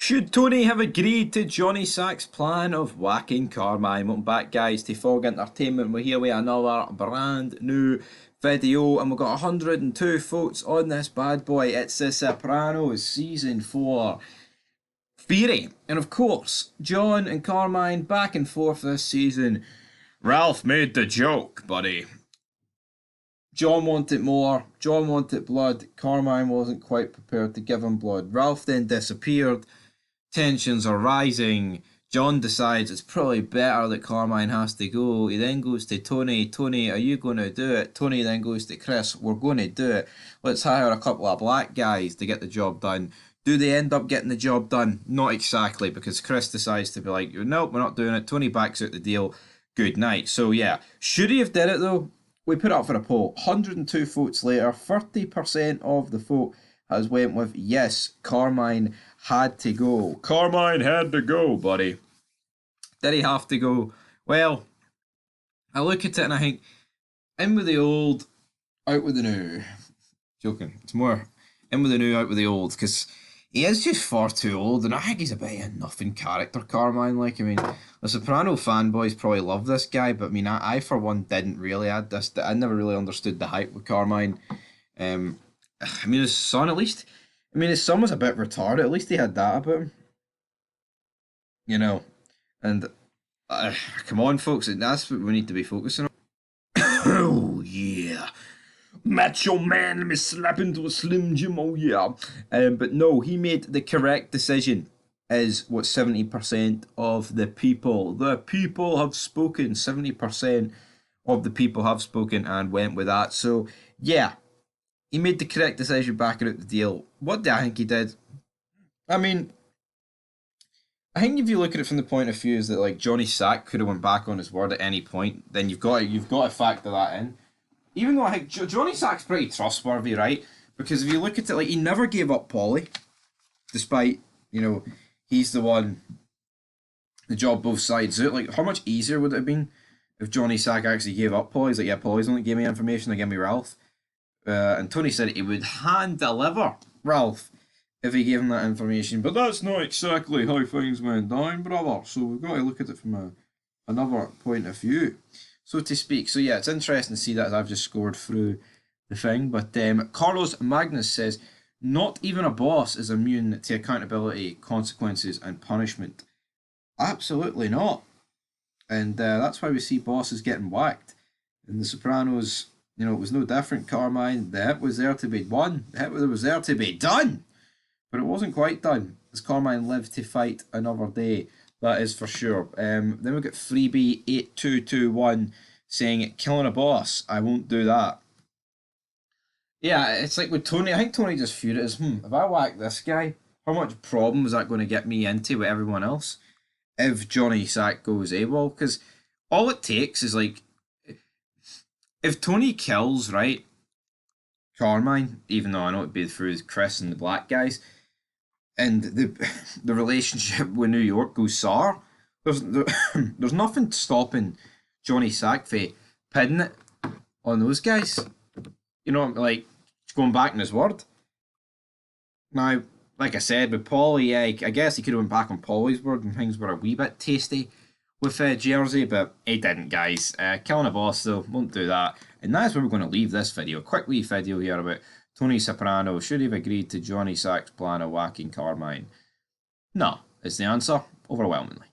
Should Tony have agreed to Johnny Sack's plan of whacking Carmine? Welcome back, guys, to Fog Entertainment. We're here with another brand new video, and we've got 102 votes on this bad boy. It's the Sopranos Season 4 Theory. And of course, John and Carmine back and forth this season. Ralph made the joke, buddy. John wanted more. John wanted blood. Carmine wasn't quite prepared to give him blood. Ralph then disappeared. Tensions are rising. John decides it's probably better that Carmine has to go. He then goes to Tony. Tony, are you going to do it? Tony then goes to Chris. We're going to do it. Let's hire a couple of black guys to get the job done. Do they end up getting the job done? Not exactly, because Chris decides to be like, nope, we're not doing it. Tony backs out the deal. Good night. So yeah, should he have did it though? We put it up for a poll. 102 votes later, 30% of the vote has went with yes, Carmine had to go. Carmine had to go, buddy. Did he have to go? Well, I look at it and I think, in with the old, out with the new. Joking. It's more in with the new, out with the old, because he is just far too old, and I think he's a bit of a nothing character, Carmine. Like, I mean, the Soprano fanboys probably love this guy, but I mean, I for one didn't really add this. I never really understood the hype with Carmine. I mean, his son, at least. I mean, his son was a bit retarded. At least he had that about him. You know, and come on, folks, that's what we need to be focusing on. Oh yeah. Macho man, let me slap into a Slim Jim, oh yeah. But no, he made the correct decision, is what 70% of the people have spoken. 70% of the people have spoken and went with that. So yeah, he made the correct decision backing out the deal. What do I think he did? I mean, I think if you look at it from the point of view is that like Johnny Sack could have went back on his word at any point, then you've got to factor that in. Even though I think Johnny Sack's pretty trustworthy, right? Because if you look at it, like, he never gave up Polly, despite, you know, he's the one, the job both sides out. Like, how much easier would it have been if Johnny Sack actually gave up Polly? He's like, yeah, Polly's only gave me information, they gave me Ralph. And Tony said he would hand deliver Ralph if he gave him that information. But that's not exactly how things went down, brother. So we've got to look at it from another point of view, so to speak. So yeah, it's interesting to see that as I've just scored through the thing. But Carlos Magnus says, not even a boss is immune to accountability, consequences, and punishment. Absolutely not. And that's why we see bosses getting whacked. In The Sopranos, you know, it was no different. Carmine, the hit was there to be won. The hit was there to be done. But it wasn't quite done, as Carmine lived to fight another day. That is for sure. Then we got Freebie8221 saying, killing a boss, I won't do that. Yeah, it's like with Tony, I think Tony just viewed it as, if I whack this guy, how much problem is that going to get me into with everyone else if Johnny Sack goes AWOL? Because all it takes is like, if Tony kills, right, Carmine, even though I know it'd be through Chris and the black guys, and the relationship with New York goes sour, there's nothing stopping Johnny Sack from pinning it on those guys. You know, like, going back in his word. Now, like I said, with Paulie, I guess he could have went back on Paulie's word and things were a wee bit tasty with Jersey, but he didn't, guys. Killing a boss, though, won't do that. And that's where we're going to leave this video. A quick wee video here about Tony Soprano. Should he have agreed to Johnny Sack's plan of whacking Carmine? No, is the answer, overwhelmingly.